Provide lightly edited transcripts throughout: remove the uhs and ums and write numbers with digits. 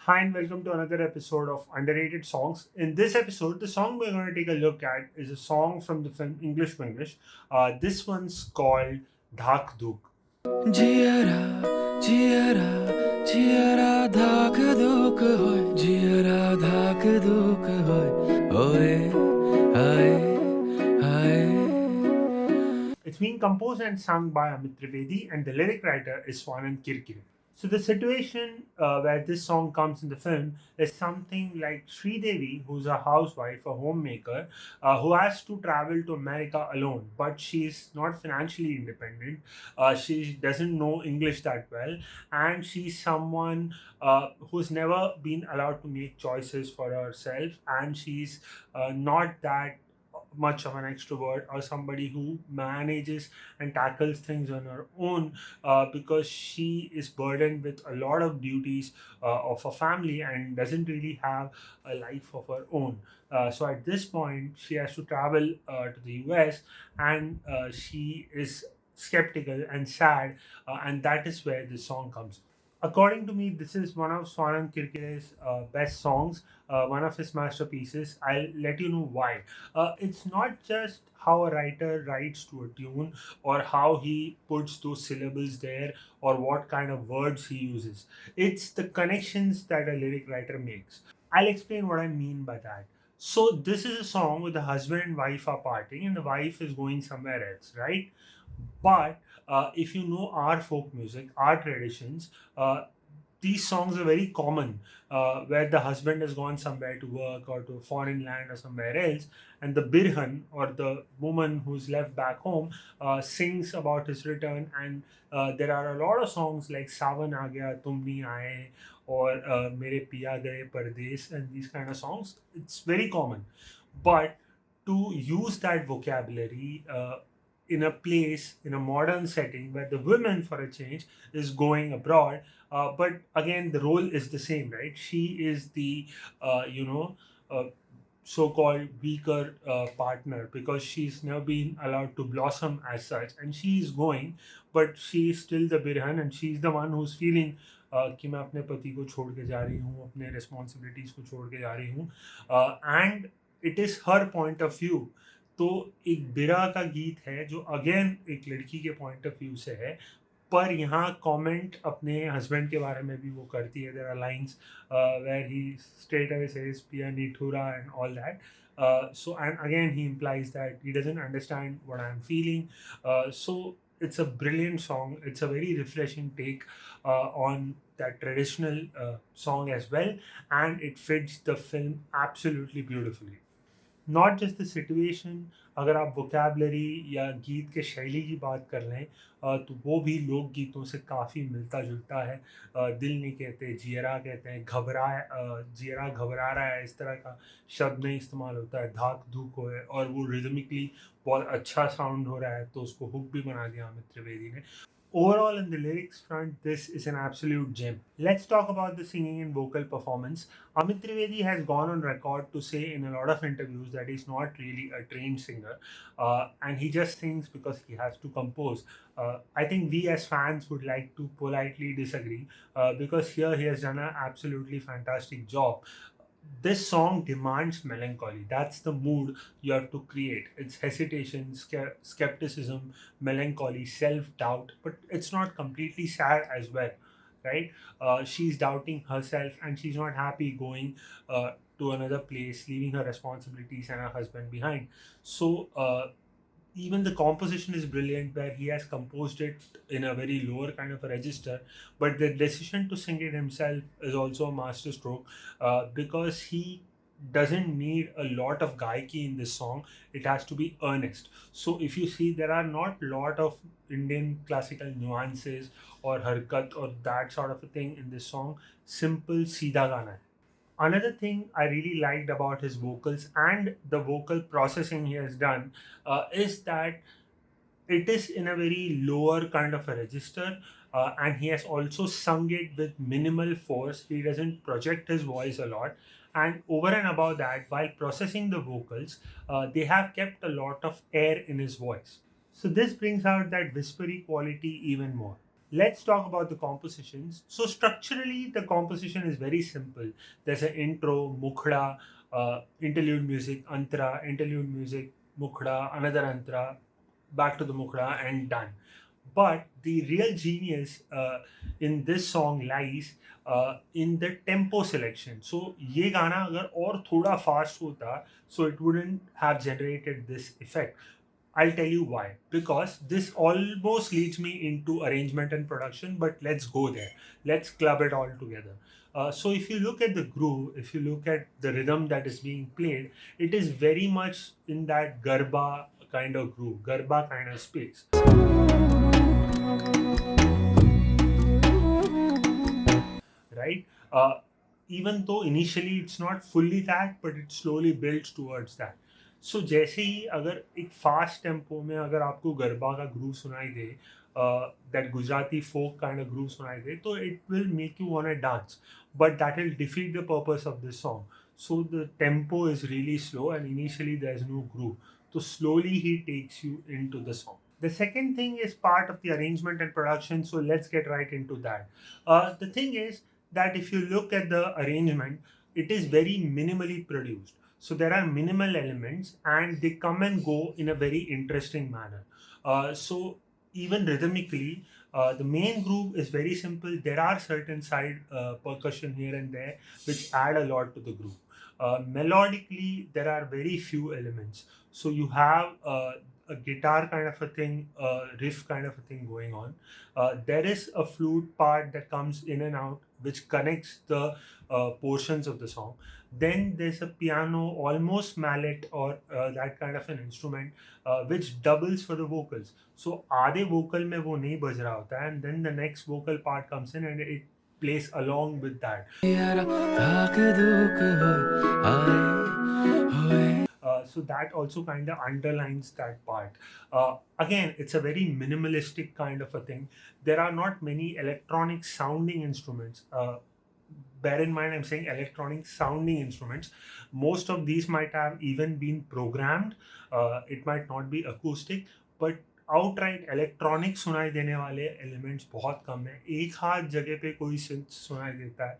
Hi and welcome to another episode of Underrated Songs. In this episode, the song we're going to take a look at is a song from the film English Vinglish. This one's called Dhak Dhuk. जियरा जियरा जियरा धाक धूक होय जियरा धाक धूक होय ओए हाय हाय. It's being composed and sung by Amit Trivedi, and the lyric writer is Swanand Kirkire. So the situation where this song comes in the film is something like Sridevi, who's a housewife, a homemaker, who has to travel to America alone, but she's not financially independent. She doesn't know English that well, and she's someone who's never been allowed to make choices for herself, and she's not that much of an extrovert or somebody who manages and tackles things on her own because she is burdened with a lot of duties of a family and doesn't really have a life of her own. So at this point, she has to travel to the US, and she is skeptical and sad, and that is where the song comes. According to me, this is one of Swanand Kirkire's best songs, one of his masterpieces. I'll let you know why. It's not just how a writer writes to a tune or how he puts those syllables there or what kind of words he uses. It's the connections that a lyric writer makes. I'll explain what I mean by that. So, this is a song where the husband and wife are parting and the wife is going somewhere else, right? But if you know our folk music, our traditions, these songs are very common where the husband has gone somewhere to work or to a foreign land or somewhere else, and the birhan or the woman who's left back home sings about his return. And there are a lot of songs like Savan Aa Gaya, Tum Nahi Aaye, or Mere Piya Gaye Pardes, and these kind of songs. It's very common. But to use that vocabulary in a place in a modern setting where the woman for a change is going abroad, but again the role is the same, right? She is the you know uh, so-called weaker partner because she's never been allowed to blossom as such, and she is going, but she is still the birhan, and she's the one who's feeling कि मैं अपने पति को छोड़ के जा रही हूँ, अपने रिस्पॉन्सिबिलिटीज को छोड़ के जा रही हूँ, and it is her point of view. तो एक बिरा का गीत है जो अगेन एक लड़की के पॉइंट ऑफ व्यू से है, पर यहाँ कमेंट अपने हस्बैंड के बारे में भी वो करती है. There are lines where he straight away says पिया निठुरा and all that. So and again he implies that he doesn't understand what I'm feeling. So it's a brilliant song. It's a very refreshing take on that traditional song as well, and it fits the film absolutely beautifully. Not just the situation. अगर आप vocabulary या गीत के शैली की बात कर लें तो वो भी लोक गीतों से काफ़ी मिलता जुलता है. दिल नहीं कहते, जियरा कहते हैं, जियरा घबरा रहा है, इस तरह का शब्द नहीं इस्तेमाल होता है. धाक धूक हो है और वो रिदमिकली बहुत अच्छा साउंड हो रहा है, तो उसको हुक भी बना दिया अमित त्रिवेदी ने. Overall, in the lyrics front, this is an absolute gem. Let's talk about the singing and vocal performance. Amit Trivedi has gone on record to say in a lot of interviews that he's not really a trained singer, and he just sings because he has to compose. I think we as fans would like to politely disagree because here he has done an absolutely fantastic job. This song demands melancholy. That's the mood you have to create. It's hesitation, skepticism, melancholy, self doubt, but it's not completely sad as well, right? She's doubting herself and she's not happy going to another place, leaving her responsibilities and her husband behind. So, even the composition is brilliant where he has composed it in a very lower kind of a register, but the decision to sing it himself is also a masterstroke because he doesn't need a lot of gaiki in this song. It has to be earnest. So if you see, there are not lot of Indian classical nuances or harkat or that sort of a thing in this song. Simple seedha gana hai. Another thing I really liked about his vocals and the vocal processing he has done is that it is in a very lower kind of a register, and he has also sung it with minimal force. He doesn't project his voice a lot, and over and above that, while processing the vocals, they have kept a lot of air in his voice. So this brings out that whispery quality even more. Let's talk about the compositions. So structurally, the composition is very simple. There's an intro, mukhda, interlude music, antara, interlude music, mukhda, another antara, back to the mukhda, and done. But the real genius in this song lies in the tempo selection. So ये गाना अगर और थोड़ा fast होता, so it wouldn't have generated this effect. I'll tell you why. Because this almost leads me into arrangement and production, but let's go there. Let's club it all together. So if you look at the groove, if you look at the rhythm that is being played, it is very much in that garba kind of groove, garba kind of space. Right? Even though initially it's not fully that, but it slowly builds towards that. So जैसे ही अगर एक fast tempo में अगर आपको गरबा का groove सुनाई दे, that Gujarati folk kind of groove सुनाई दे, तो it will make you want to dance, but that will defeat the purpose of this song. So the tempo is really slow and initially there's no groove. So slowly he takes you into the song. The second thing is part of the arrangement and production, so let's get right into that. The thing is that if you look at the arrangement, it is very minimally produced. So there are minimal elements and they come and go in a very interesting manner. So even rhythmically, the main groove is very simple. There are certain side percussion here and there which add a lot to the groove. Melodically, there are very few elements. So you have a guitar kind of a thing, riff kind of a thing going on. There is a flute part that comes in and out, which connects the portions of the song. Then there's a piano, almost mallet or that kind of an instrument, which doubles for the vocals. So आधे vocal में वो नहीं बज रहा होता है, and then the next vocal part comes in and it plays along with that. So that also kind of underlines that part. Again, it's a very minimalistic kind of a thing. There are not many electronic sounding instruments. Bear in mind, I'm saying electronic sounding instruments. Most of these might have even been programmed. It might not be acoustic, but outright electronic सुनाई देने वाले elements बहुत कम है. एक हाथ जगह पे कोई सिंथ सुनाई देता है,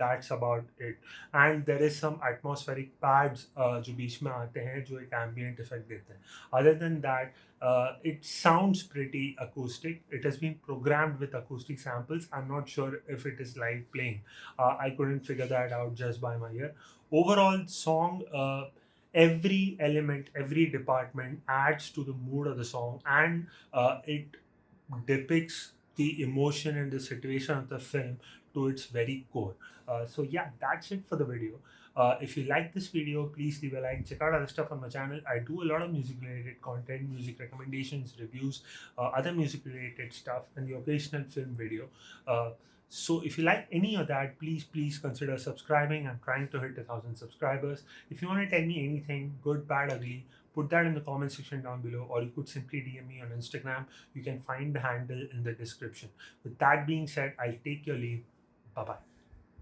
that's about it. And there is some atmospheric pads जो बीच में आते हैं जो एक एम्बियंट इफेक्ट देते हैं. Other than that, it sounds pretty acoustic. It has been programmed with acoustic samples. I'm not sure if it is live playing. I couldn't figure that out just by my ear. Overall song, every element, every department adds to the mood of the song, and it depicts the emotion and the situation of the film to its very core. So yeah, that's it for the video. If you like this video, please leave a like. Check out other stuff on my channel. I do a lot of music related content, music recommendations, reviews, other music related stuff, and the occasional film video. So if you like any of that, please consider subscribing. I'm trying to hit 1,000 subscribers. If you want to tell me anything, good, bad, ugly, put that in the comment section down below, or you could simply DM me on Instagram. You can find the handle in the description. With that being said, I'll take your leave. Bye bye.